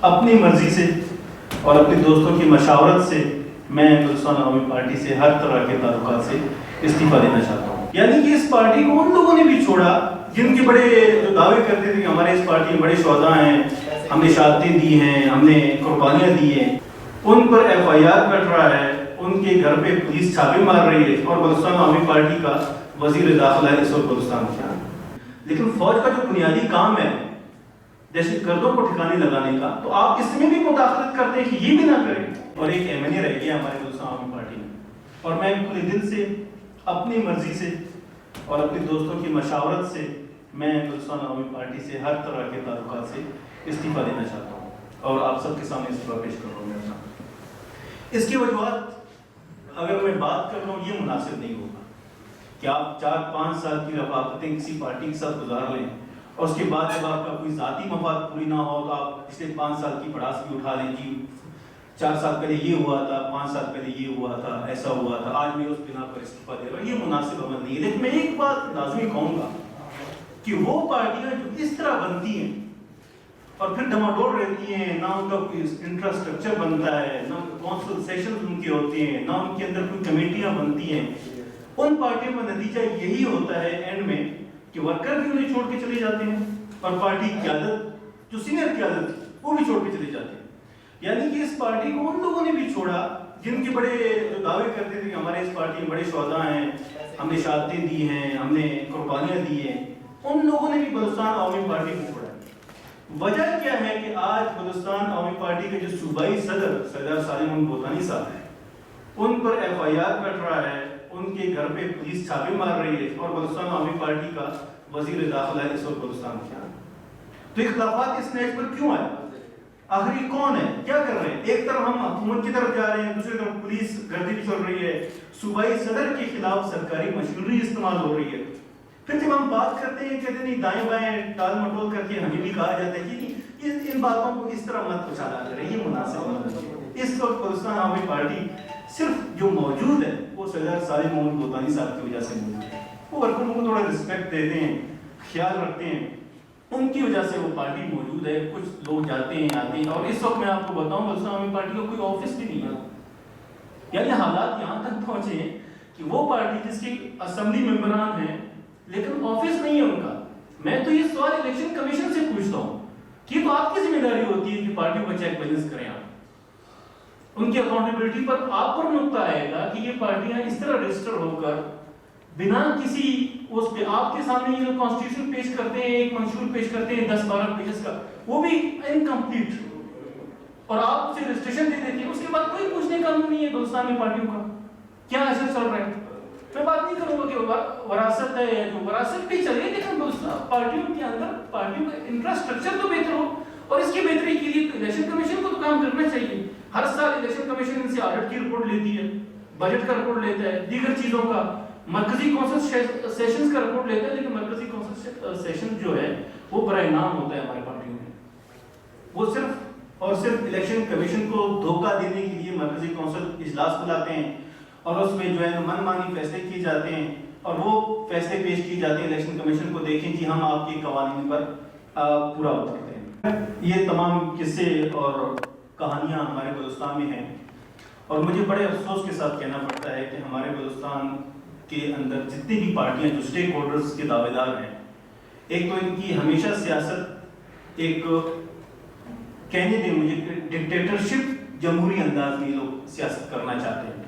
اپنی مرضی سے اور اپنے دوستوں کی مشاورت سے میں بلوچستان عوامی پارٹی سے ہر طرح کے تعلقات سے استعفیٰ دینا چاہتا ہوں. یعنی کہ اس پارٹی کو ان لوگوں نے بھی چھوڑا جن کے بڑے جو دعوے کرتے تھے کہ ہمارے اس پارٹی میں بڑے شہداء ہیں, ہم نے شہادتیں دی ہیں, ہم نے قربانیاں دی ہیں, ان پر ایف آئی آر کٹ رہا ہے, ان کے گھر پہ پولیس چھاپے مار رہی ہے اور بلوچستان عوامی پارٹی کا وزیر داخلہ اس وقت بلوچستان میں. لیکن فوج کا جو بنیادی کام ہے دہشت گردوں کو ٹھکانے لگانے کا, تو آپ اس میں بھی مداخلت کرتے ہیں کہ یہ بھی نہ کریں. اور ایک ایم این اے رہ گیا ہمارے بلوچستان عوامی پارٹی میں, اور میں کھلے دل سے اپنی مرضی سے اور اپنے دوستوں کی مشاورت سے میں بلوچستان عوامی پارٹی سے ہر طرح کے تعلقات سے استعفیٰ دینا چاہتا ہوں اور آپ سب کے سامنے استعفیٰ پیش کر رہا ہوں. اس کی وجوہات اگر میں بات کر رہا ہوں یہ مناسب نہیں ہوگا کہ آپ 4-5 سال کی رفاقتیں کسی پارٹی کے ساتھ گزار لیں اور اس کے بعد جب آپ کا کوئی ذاتی مفاد پوری نہ ہو تو آپ پچھلے 5 سال کی پڑاس بھی اٹھا لیں کہ 4 سال پہلے یہ ہوا تھا, 5 سال پہلے یہ ہوا تھا, ایسا ہوا تھا, آج میں اس بنا پر استعفیٰ دے رہا ہوں. یہ مناسب عمل نہیں ہے. لیکن میں ایک بات لازمی کہوں گا کہ وہ پارٹیاں جو اس طرح بنتی ہیں اور پھر ڈماڈول رہتی ہیں, نہ ان کا کوئی انفراسٹرکچر بنتا ہے, نہ کونسل سیشن ان کے ہوتے ہیں, نہ ان کے اندر کوئی کمیٹیاں بنتی ہیں, ان پارٹیوں کا نتیجہ یہی ہوتا ہے اینڈ میں کہ ورکر بھی انہیں چھوڑ کے چلے جاتے ہیں اور پارٹی کی قیادت جو سینئر قیادت وہ بھی چھوڑ کے چلے جاتے ہیں. یعنی کہ اس پارٹی کو ان لوگوں نے بھی چھوڑا جن کے بڑے جو دعوے کرتے تھے کہ ہمارے اس پارٹی میں بڑے شہداء ہیں, ہم نے شہادتیں دی ہیں, ہم نے قربانیاں دی ہیں, ان لوگوں نے بھی بلوچستان عوامی پارٹی کو چھوڑا. وجہ کیا ہے کہ آج بلوچستان عوامی پارٹی کے جو صوبائی صدر سردار سالم بوتانی صاحب ہیں, ان پر ایف آئی آر کٹ رہا ہے, ان کے گھر پہ پولیس چھاپے مار رہی ہے اور بلوچستان عوامی پارٹی کا وزیر داخلہ اس وقت بلوچستان میں. تو اختلافات اس نیچ پر کیوں آئے؟ آخر یہ کون ہے, کیا کر رہے ہیں؟ ایک طرف ہم حکومت کی طرف جا رہے ہیں, دوسری طرف پولیس گردی چل رہی ہے, صوبائی صدر کے خلاف سرکاری مشینری استعمال ہو رہی ہے. پھر جب ہم بات کرتے ہیں کہتے نہیں دائیں بائیں ٹال مٹول کر کے ہمیں بھی کہا جاتا ہے کہ ان باتوں کو اس طرح مت اچھالا کریں, یہ مناسب نہیں ہے. اس وقت بلوچستان عوامی پارٹی صرف جو موجود ہے وہ سردار سالم بوتانی صاحب کی وجہ سے موجود ہے. وہ ورکروں کو تھوڑا رسپیکٹ دیتے ہیں, خیال رکھتے ہیں, ان کی وجہ سے وہ پارٹی موجود ہے. کچھ لوگ جاتے ہیں آتے ہیں, اور اس وقت میں آپ کو بتاؤں بلوچستان عوامی پارٹی کا کوئی آفس بھی نہیں ہے. یعنی حالات یہاں تک پہنچے ہیں کہ وہ پارٹی جس کی اسمبلی ممبران ہیں لیکن آفس نہیں ہے ان کا. میں تو یہ سوال الیکشن کمیشن سے پوچھتا ہوں کہ تو آپ کی ذمہ داری ہوتی ہے کہ پارٹیوں کا چیک بیلنس کریں, آپ ان کی اکاؤنٹیبلٹی پر آپ پر نقطہ آئے گا کہ یہ پارٹیاں اس طرح رجسٹر ہو کر بنا کسی اس پہ آپ کے سامنے یہ کانسٹیٹیوشن پیش کرتے ہیں, ایک منشور پیش کرتے ہیں 10-12 پیجز کا, وہ بھی انکمپلیٹ, اور آپ اسے رجسٹریشن دے دیتے ہیں. اس کے بعد کوئی پوچھنے کا نہیں ہے بلوچستان میں پارٹیوں کا کیا ایسا چل رہا ہے. میں بات نہیں کروں گا کہ وراثت ہے, جو وراثت بھی چلے, لیکن پارٹیوں کے اندر پارٹیوں کا انفراسٹرکچر تو بہتر ہو, اور اس کی بہتری کے لیے الیکشن کمیشن کو تو کام کرنا چاہیے. ہر سال الیکشن کمیشن ان سے آڈٹ کی رپورٹ لیتی ہے, بجٹ کا رپورٹ لیتا ہے, دیگر چیزوں کا, مرکزی کونسل سیشنز کا رپورٹ لیتا ہے, لیکن مرکزی کونسل سیشن جو ہے وہ برائے نام ہوتا ہے ہمارے پارٹیوں میں. وہ صرف اور صرف الیکشن کمیشن کو دھوکہ دینے کے لیے مرکزی کونسل اجلاس بلاتے ہیں اور اس میں جو ہے من مانی فیصلے کیے جاتے ہیں, اور وہ فیصلے پیش کیے جاتے ہیں الیکشن کمیشن کو, دیکھیں جی ہم آپ کے قوانین پر پورا اترتے ہیں. یہ تمام قصے اور کہانیاں ہمارے بلوچستان میں ہیں, اور مجھے بڑے افسوس کے ساتھ کہنا پڑتا ہے کہ ہمارے بلوچستان کے اندر جتنی بھی پارٹیاں جو اسٹیک ہولڈرز کے دعوے دار ہیں, ایک تو ان کی ہمیشہ سیاست ایک کہنے دیں مجھے ڈکٹیٹرشپ جمہوری انداز میں لوگ سیاست کرنا چاہتے ہیں.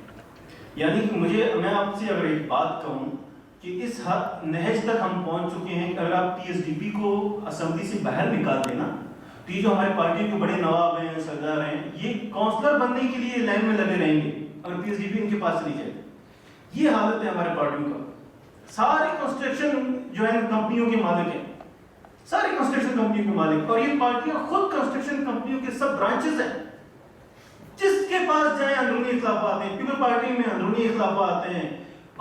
یعنی کہ میں آپ سے اگر ایک بات کہوں کہ اس حد نہج تک ہم پہنچ چکے ہیں کہ اگر آپ پی ایس ڈی پی کو اسمبلی سے باہر نکال دینا تو یہ جو ہمارے پارٹی کے بڑے نواب ہیں, سردار ہیں, یہ کونسلر بننے کے لیے لائن میں لگے رہیں گے اگر پی ایس ڈی پی ان کے پاس چلی جائے. یہ حالت ہے ہمارے پارٹیوں کا. سارے کنسٹرکشن جو ہے کمپنیوں کے مالک ہیں, سارے کنسٹرکشن کمپنیوں کے مالک, اور یہ پارٹیاں خود کنسٹرکشن کمپنیوں کے سب برانچز ہیں. جس کے پاس جائیں اندرونی اختلافات ہیں, پیپل پارٹی میں اندرونی اختلافات ہیں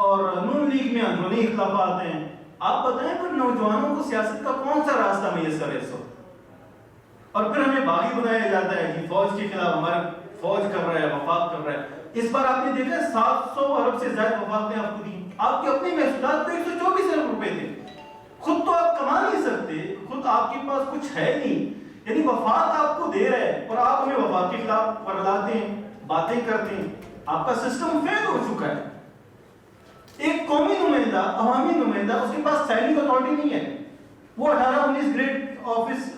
اور نون لیگ میں اندرونی اختلافات ہیں. آپ بتائیں پر نوجوانوں کو سیاست کا کون سا راستہ میسر ہے اس وقت؟ اور پھر ہمیں باغی بنایا جاتا ہے کہ فوج کے خلاف ہمارا فوج کر رہا ہے, وفاق کر رہا ہے. اس بار آپ نے دیکھا 700 ارب سے زائد وفاق نے آپ کو دی. آپ کے اپنے محصولات پہ 124 ارب روپے تھے. خود تو آپ کما نہیں سکتے, خود آپ کے پاس کچھ ہے نہیں, یعنی وفاق آپ کو دے رہا ہے ٹاپک آپ ورلاتے ہیں, باتیں کرتے ہیں, آپ کا سسٹم فیل ہو چکا ہے. ایک قومی نمائندہ, عوامی نمائندہ, اس کے پاس سائننگ اتھارٹی نہیں ہے. وہ 18-19 گریڈ آفس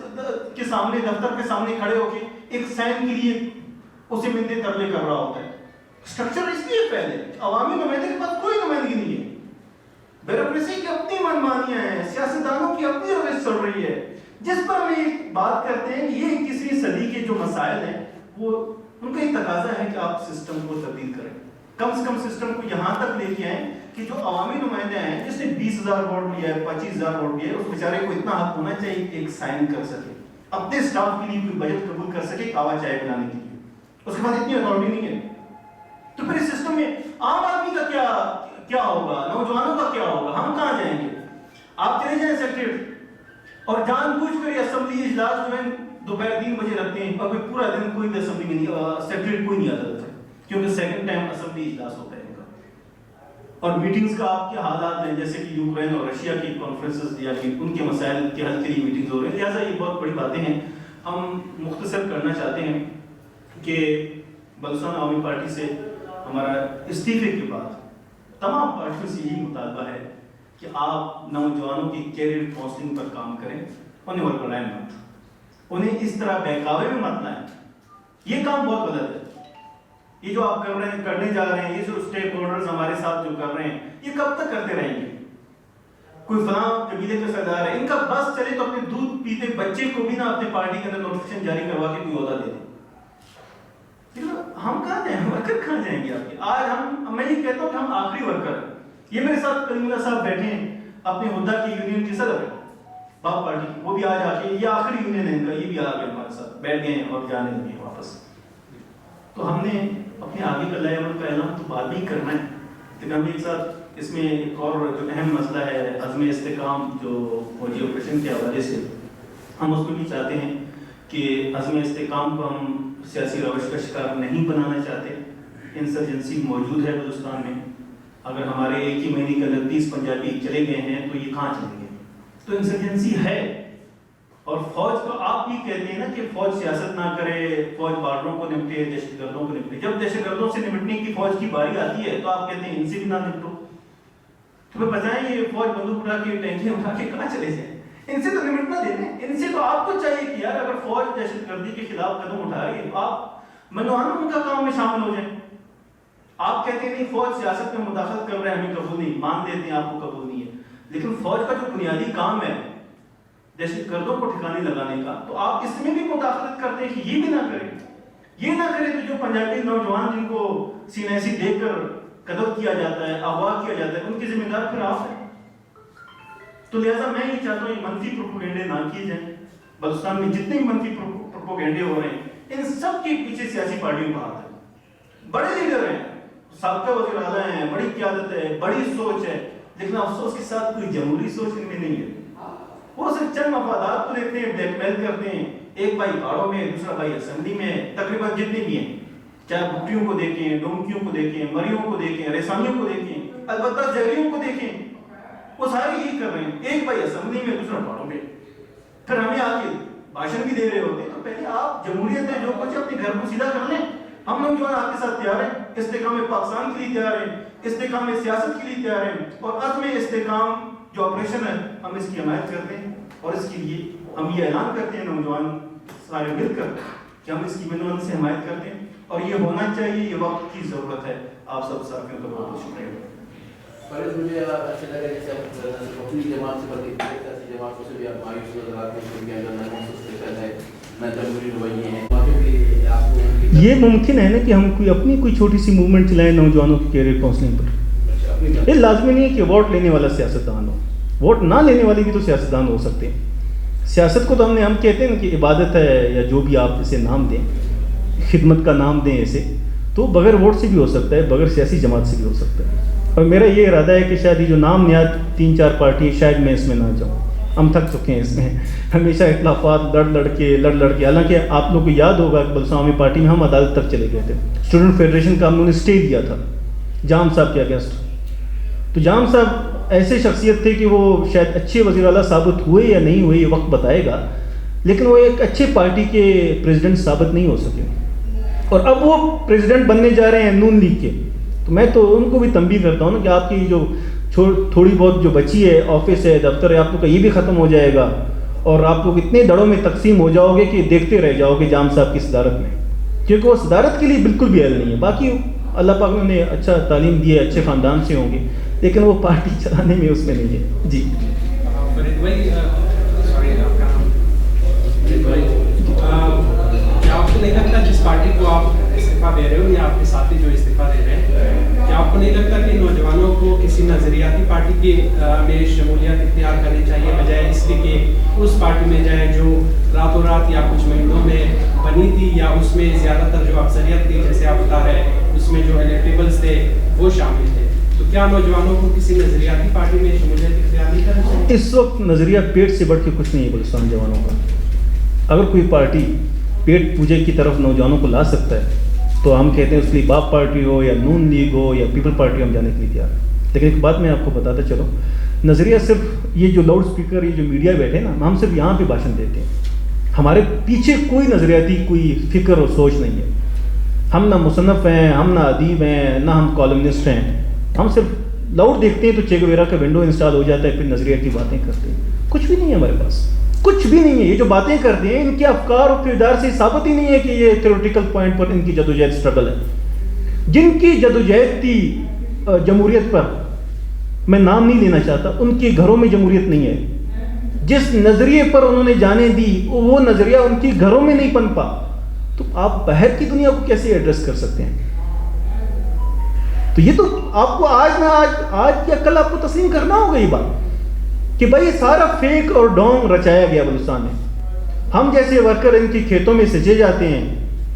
کے سامنے, دفتر کے سامنے کھڑے ہو کے ایک سائن کے لیے اسے منتے ترلے کر رہا ہوتا ہے. اسٹرکچر اس لیے فیل ہے, عوامی نمائندے کے پاس کوئی نمائندگی نہیں ہے. بیوروکریسی کی اپنی منمانیاں ہیں, سیاستدانوں کی اپنی روش چل رہی ہے, جس پر ہم یہ بات کرتے ہیں کہ یہ 21ویں صدی کے جو مسائل ہیں وہ ان کا یہ تقاضا ہے کہ آپ سسٹم کو تبدیل کریں. کم سے کم سسٹم کو یہاں تک لے کے آئیں کہ جو عوامی نمائندے ہیں, جس نے 20,000 ووٹ لیا ہے, 25,000 ووٹ لیا ہے, اس بیچارے کو اتنا حق ہونا چاہیے کہ ایک سائن کر سکے, اپنے اسٹاف کے لیے کوئی بجٹ قبول کر سکے کاوا چائے بنانے کے لیے. اس کے پاس اتنی اتھارٹی نہیں ہے. تو پھر اس سسٹم میں عام آدمی کا کیا ہوگا, نوجوانوں کا کیا ہوگا, ہم کہاں جائیں گے؟ آپ چلے جائیں سیکریٹریٹ اور جان بوجھ کر یہ اسمبلی اجلاس جو ہے دوپہر 3 بجے رکھتے ہیں اور پورا دن کوئی اسمبلی میں نہیں, سیکریٹریٹ کوئی نہیں آتا ہے, کیونکہ سیکنڈ ٹائم اسمبلی اجلاس ہوتا ہے ان کا. اور میٹنگز کا آپ کے حالات ہیں جیسے کہ یوکرین اور رشیا کی کانفرنسز یا ان کے مسائل کے حل کے لیے میٹنگز ہو رہے ہیں. لہٰذا یہ بہت بڑی باتیں ہیں. ہم مختصر کرنا چاہتے ہیں کہ بلوچستان عوامی پارٹی سے ہمارا استعفے کے بعد تمام پارٹیوں سے یہی مطالبہ ہے کہ آپ نوجوانوں کی کیریئر کاؤنسلنگ پر کام کریں, انہیں ورگلائیں مت, انہیں اس طرح بہکاوے میں مت لائیں. یہ کام بہت غلط ہے. یہ جو آپ کرنے جا رہے ہیں, یہ جو اسٹیک ہولڈرز ہمارے ساتھ جو کر رہے ہیں, یہ کب تک کرتے رہیں گے؟ کوئی فلاں قبیلے کا سردار ہے, ان کا بس چلے تو اپنے دودھ پیتے بچے کو بھی نہ اپنے پارٹی کے اندر نوٹیفکیشن جاری کروا کے کوئی عہدہ دے دیں. ہم کہاں جائیں, ورکر کہاں جائیں گے آپ کے؟ آج میں یہ کہتا ہوں کہ ہم آخری ورکر ہیں. یہ میرے ساتھ کلیم اللہ صاحب بیٹھے ہیں, اپنے حدہ کی یونین کے صدر ہیں باپ پارٹی, وہ بھی آج آ کے, یہ آخری یونین ہے ان کا, یہ بھی آ گئے ہمارے ساتھ بیٹھ گئے ہیں اور جانے لگے واپس. تو ہم نے اپنے آگے کا لائے عمل کا اعلان تو بعد میں ہی کرنا ہے, لیکن ہم ایک ساتھ اس میں ایک اور جو اہم مسئلہ ہے عزم استحکام جو فوجی آپریشن کے حوالے سے, ہم اس کو بھی چاہتے ہیں کہ عزم استحکام کو ہم سیاسی روش کا شکار نہیں بنانا چاہتے. انسرجنسی موجود ہے بلوچستان میں. اگر ہمارے ایک ہی مہینے کے اندر 30 پنجابی چلے گئے ہیں تو یہ کہاں چلیں گے؟ تو انسرجنسی ہے. اور فوج کو آپ بھی کہتے ہیں نا کہ فوج سیاست نہ کرے, فوج بارڈروں کو نپٹے, دہشت گردوں کو نپٹے. جب دہشت گردوں سے نمٹنے کی فوج کی باری آتی ہے تو آپ کہتے ہیں ان سے بھی نہ نپٹو. تو میں بتائیں یہ فوج بندوق اٹھا کے ٹینکیاں اٹھا کے کہاں چلے جائیں؟ ان سے تو نمٹنا دینے. ان سے تو آپ کو چاہیے کہ یار اگر فوج دہشت گردی کے خلاف قدم اٹھا رہی ہے تو آپ منوانوں ان کا کام میں شامل ہو جائیں. آپ کہتے ہیں نہیں فوج سیاست میں مداخلت کر رہے ہیں, ہمیں قبول نہیں, مان لیتے ہیں آپ کو قبول نہیں ہے, لیکن فوج کا جو بنیادی کام ہے دہشت گردوں کو ٹھکانے لگانے کا, تو آپ اس میں بھی مداخلت کرتے ہیں کہ یہ بھی نہ کریں. یہ نہ کریں تو جو پنجابی نوجوان جن کو سینہ سی دیکھ کر قتل کیا جاتا ہے, اغوا کیا جاتا ہے, ان کی ذمہ دار پھر آپ ہیں. تو لہٰذا میں یہ چاہتا ہوں یہ منفی پروپیگنڈے نہ کیے جائیں. بلوچستان میں جتنے منفی پروپیگنڈے ہو رہے ہیں ان سب کے پیچھے سیاسی پارٹیوں کا ہاتھ ہے. بڑے لیڈر ہیں, سابقہ وزیر اعلیٰ ہیں, بڑی قیادت ہے, بڑی سوچ ہے, لیکن افسوس کے ساتھ کوئی جمہوری سوچ ان میں نہیں ہے. وہ صرف چند مفادات کو دیکھتے ہیں, بلیک میل کرتے ہیں. ایک بھائی پہاڑوں میں, دوسرا بھائی اسمبلی میں, تقریباً جتنے بھی ہیں, چاہے بھٹیوں کو دیکھیں, ڈومکیوں کو دیکھیں, مریوں کو دیکھیں, ریسانیوں کو دیکھیں, البتہ زہریوں کو دیکھیں, وہ سارے یہی کر رہے ہیں. ایک بھائی اسمبلی میں, دوسرا پہاڑوں میں, پھر ہمیں آ کے بھاشن بھی دے رہے ہوتے ہیں. تو پہلے آپ جمہوریت ہے جو کچھ اپنے گھر کو سیدھا کر لیں. ہم نوجوان آپ کے ساتھ تیار ہیں, استحکام پاکستان کے لیے تیار ہیں, استحکام سیاست کے لیے تیار ہیں, اور عزم استحکام جو آپریشن ہے ہم اس کی حمایت کرتے ہیں. اور اس کے لیے ہم یہ اعلان کرتے ہیں نوجوان سارے مل کر کہ ہم اس کی منوان سے حمایت کرتے ہیں, اور یہ ہونا چاہیے, یہ وقت کی ضرورت ہے. آپ سب ساتھیوں کا بہت بہت شکریہ. مجھے اچھا لگا جیسے آپ اپنی جماعت سے بڑی ایسی جماعتوں سے بھی آپ مایوس نظر آتے ہیں کہ اگر نہ محسوس ہے نہ جمہوری رویے ہیں. یہ ممکن ہے نا کہ ہم کوئی چھوٹی سی موومنٹ چلائیں نوجوانوں کی کیریئر کاؤنسلنگ پر. یہ لازمی نہیں ہے کہ ووٹ لینے والا سیاستدان ہو, ووٹ نہ لینے والے بھی تو سیاستدان ہو سکتے ہیں. سیاست کو تو ہم کہتے ہیں نا کہ عبادت ہے, یا جو بھی آپ اسے نام دیں, خدمت کا نام دیں اسے, تو بغیر ووٹ سے بھی ہو سکتا ہے, بغیر سیاسی جماعت سے بھی ہو سکتا ہے. اور میرا یہ ارادہ ہے کہ شاید یہ جو نام نیاد 3-4 پارٹی, شاید میں اس میں نہ جاؤں. ہم تھک چکے ہیں اس میں, ہمیشہ اختلافات لڑ لڑ کے. حالانکہ آپ لوگ کو یاد ہوگا کہ بلوچستان عوامی پارٹی میں ہم عدالت تک چلے گئے تھے. اسٹوڈنٹ فیڈریشن کا ہم نے اسٹے دیا تھا جام صاحب کے اگینسٹ. تو جام صاحب ایسے شخصیت تھے کہ وہ شاید اچھے وزیر اعلیٰ ثابت ہوئے یا نہیں ہوئے, یہ وقت بتائے گا, لیکن وہ ایک اچھے پارٹی کے پریزیڈنٹ ثابت نہیں ہو سکے. اور اب وہ پریزیڈنٹ بننے جا رہے ہیں نون لیگ کے. تو میں تو ان کو بھی تنبیہ کرتا ہوں نا کہ آپ کی جو تھوڑی بہت جو بچی ہے آفس ہے دفتر ہے آپ لوگ کا یہ بھی ختم ہو جائے گا اور آپ لوگ اتنے دڑوں میں تقسیم ہو جاؤ گے کہ دیکھتے رہ جاؤ گے جام صاحب کی صدارت میں, کیونکہ وہ صدارت کے لیے بالکل بھی اہل نہیں ہے. باقی اللہ پاک نے انہیں اچھا تعلیم دی ہے, اچھے خاندان سے ہوں گے, لیکن وہ پارٹی چلانے میں اس میں نہیں ہے. جی فرید بھائی, سوری آپ کا نام فرید بھائی, کیا آپ کو نہیں لگتا جس پارٹی کو آپ استعفیٰ دے رہے ہو یا آپ کے ساتھی جو استعفیٰ دے رہے ہیں, کیا آپ کو نہیں لگتا کہ نوجوانوں کو کسی نظریاتی پارٹی کی میں شمولیت اختیار کرنی چاہیے بجائے اس لیے کہ اس پارٹی میں جائیں جو راتوں رات یا کچھ مہینوں میں بنی تھی, یا اس میں زیادہ تر جو اکثریت تھی جیسے آپ بتا رہے ہیں اس میں جو الیکٹیبلز تھے وہ شامل تھے, تو کیا نوجوانوں کو کسی نظریاتی پارٹی میں شمولیت اختیار نہیں کرنی چاہیے؟ اس وقت نظریہ پیٹ سے بڑھ کے کچھ نہیں ہے بلوچستان جوانوں کا. اگر کوئی پارٹی پیٹ پوجے کی طرف نوجوانوں کو لا سکتا ہے تو ہم کہتے ہیں اس کے لیے باپ پارٹی ہو یا نون لیگ ہو یا پیپل پارٹی ہم جانے کے لیے تیار. لیکن ایک بات میں آپ کو بتاتا چلو, نظریہ صرف یہ جو لاؤڈ اسپیکر یہ جو میڈیا بیٹھے نا, ہم صرف یہاں پہ بھاشن دیتے ہیں, ہمارے پیچھے کوئی نظریاتی کوئی فکر اور سوچ نہیں ہے. ہم نہ مصنف ہیں, ہم نہ ادیب ہیں, نہ ہم کالمنسٹ ہیں. ہم صرف لاؤڈ دیکھتے ہیں تو چے گویرا کا ونڈو انسٹال ہو جاتا ہے, پھر نظریاتی باتیں کرتے ہیں. کچھ بھی نہیں ہے ہمارے پاس, کچھ بھی نہیں ہے. یہ جو باتیں کرتے ہیں ان کے افکار اور کردار سے ثابت ہی نہیں ہے کہ یہ تھیوریٹیکل پوائنٹ پر ان کی جدوجہد اسٹرگل ہے. جن کی جدوجہد تھی جمہوریت پر, میں نام نہیں لینا چاہتا, ان کے گھروں میں جمہوریت نہیں ہے. جس نظریے پر انہوں نے جانے دی وہ نظریہ ان کے گھروں میں نہیں پنپا, تو آپ باہر کی دنیا کو کیسے ایڈریس کر سکتے ہیں؟ تو یہ تو آپ کو آج یا کل آپ کو تسلیم کرنا ہوگا یہ بات کہ بھائی یہ سارا فیک اور ڈونگ رچایا گیا بلوچستان میں. ہم جیسے ورکر ان کے کھیتوں میں سجے جاتے ہیں,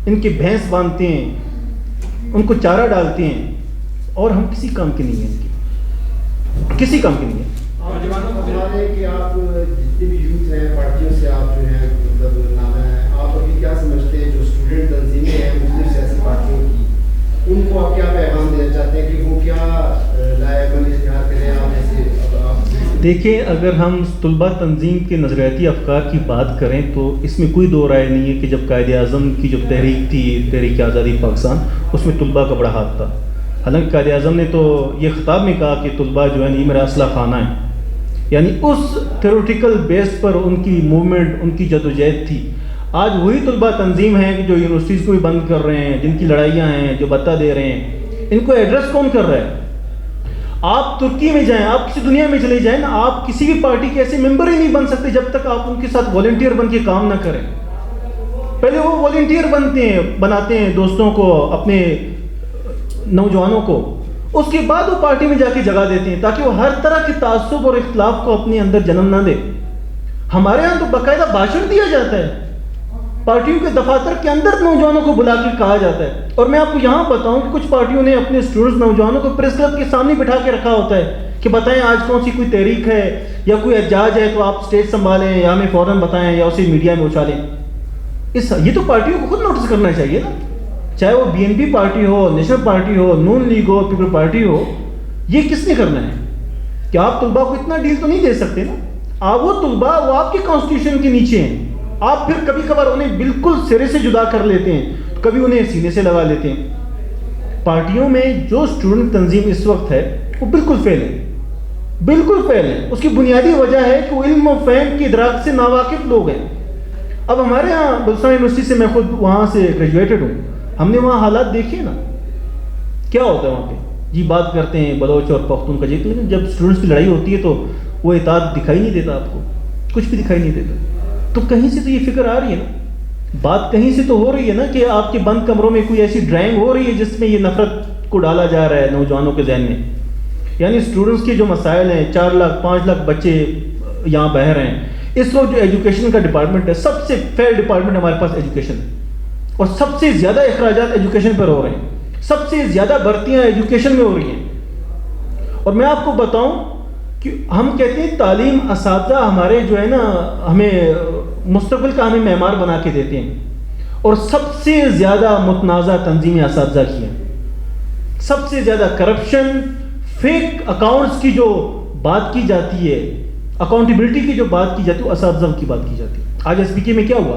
ان کی بھینس باندھتے ہیں, ان کو چارہ ڈالتے ہیں, اور ہم کسی کام کے نہیں ہیں, ان کی کسی کام کے نہیں ہیں. کہ آپ جتنے بھی یوتھ ہیں پارٹیوں سے آپ جو ہیں مطلب نامہ ہے, آپ ابھی کیا سمجھتے ہیں جو اسٹوڈنٹ تنظیمیں ہیں مختلف سیاسی پارٹیوں کی, ان کو آپ کیا پیغام دینا چاہتے ہیں کہ وہ کیا لائے عمل اختیار کریں؟ آپ ایسے دیکھیں, اگر ہم طلباء تنظیم کے نظریاتی افکار کی بات کریں تو اس میں کوئی دو رائے نہیں ہے کہ جب قائد اعظم کی جو تحریک تھی, تحریک آزادی پاکستان, اس میں طلباء کا بڑا ہاتھ تھا. حالانکہ قائد اعظم نے تو یہ خطاب میں کہا کہ طلباء جو ہے یہ میرا اسلحہ خانہ ہے, یعنی اس تھیوریٹیکل بیس پر ان کی موومنٹ, ان کی جدوجہد تھی. آج وہی طلباء تنظیم ہیں کہ جو یونیورسٹیز کو بھی بند کر رہے ہیں, جن کی لڑائیاں ہیں, جو بتا دے رہے ہیں. ان کو ایڈریس کون کر رہا ہے؟ آپ ترکی میں جائیں, آپ کسی دنیا میں چلے جائیں نا, آپ کسی بھی پارٹی کے ایسے ممبر ہی نہیں بن سکتے جب تک آپ ان کے ساتھ والنٹیئر بن کے کام نہ کریں. پہلے وہ والنٹیئر بناتے ہیں دوستوں کو, اپنے نوجوانوں کو, اس کے بعد وہ پارٹی میں جا کے جگہ دیتے ہیں تاکہ وہ ہر طرح کے تعصب اور اختلاف کو اپنے اندر جنم نہ دے. ہمارے ہاں تو باقاعدہ بھاشن دیا جاتا ہے, پارٹیوں کے دفاتر کے اندر نوجوانوں کو بلا کے کہا جاتا ہے. اور میں آپ کو یہاں بتاؤں کہ کچھ پارٹیوں نے اپنے اسٹوڈنٹس نوجوانوں کو پریس کلب کے سامنے بٹھا کے رکھا ہوتا ہے کہ بتائیں آج کون سی کوئی تحریک ہے یا کوئی احتجاج ہے تو آپ اسٹیج سنبھالیں یا ہمیں فوراً بتائیں یا اسے میڈیا میں اچھالیں. یہ تو پارٹیوں کو خود نوٹس کرنا چاہیے نا, چاہے وہ بی این پی پارٹی ہو, نیشنل پارٹی ہو, نون لیگ ہو, پیپل پارٹی ہو. یہ کس نے کرنا ہے؟ کہ آپ طلباء کو اتنا ڈیل تو نہیں دے سکتے نا. آپ وہ طلباء وہ آپ کے کانسٹیٹیوشن کے نیچے ہیں, آپ پھر کبھی کبھار انہیں بالکل سرے سے جدا کر لیتے ہیں, کبھی انہیں سینے سے لگا لیتے ہیں. پارٹیوں میں جو اسٹوڈنٹ تنظیم اس وقت ہے وہ بالکل فیل ہے, بالکل فیل ہے. اس کی بنیادی وجہ ہے کہ وہ علم و فہم کی ادراک سے ناواقف لوگ ہیں. اب ہمارے یہاں بلوچستان یونیورسٹی سے میں خود وہاں سے گریجویٹڈ ہوں, ہم نے وہاں حالات دیکھے نا کیا ہوتا ہے وہاں پہ. جی بات کرتے ہیں بلوچ اور پختون کا, لیکن جب اسٹوڈنٹس کی لڑائی ہوتی ہے تو وہ اطاعت دکھائی نہیں دیتا, آپ کو کچھ بھی دکھائی نہیں دیتا. تو کہیں سے تو یہ فکر آ رہی ہے نا, بات کہیں سے تو ہو رہی ہے نا کہ آپ کے بند کمروں میں کوئی ایسی ڈرائنگ ہو رہی ہے جس میں یہ نفرت کو ڈالا جا رہا ہے نوجوانوں کے ذہن میں. یعنی اسٹوڈنٹس کے جو مسائل ہیں, 4 لاکھ 5 لاکھ بچے یہاں بہر ہیں. اس وقت جو ایجوکیشن کا ڈپارٹمنٹ ہے, سب سے فیل ڈپارٹمنٹ ہمارے پاس ایجوکیشن ہے, اور سب سے زیادہ اخراجات ایجوکیشن پر ہو رہے ہیں, سب سے زیادہ بھرتیاں ایجوکیشن میں ہو رہی ہیں. اور میں آپ کو بتاؤں کہ ہم کہتے ہیں تعلیم اساتذہ ہمارے جو ہے نا ہمیں مستقبل کا ہمیں معمار بنا کے دیتے ہیں, اور سب سے زیادہ متنازع تنظیمیں اساتذہ کی ہیں. سب سے زیادہ کرپشن, فیک اکاؤنٹس کی جو بات کی جاتی ہے, اکاؤنٹیبلٹی کی جو بات کی جاتی ہے, وہ اساتذہ کی بات کی جاتی ہے. آج ایس پی کے میں کیا ہوا؟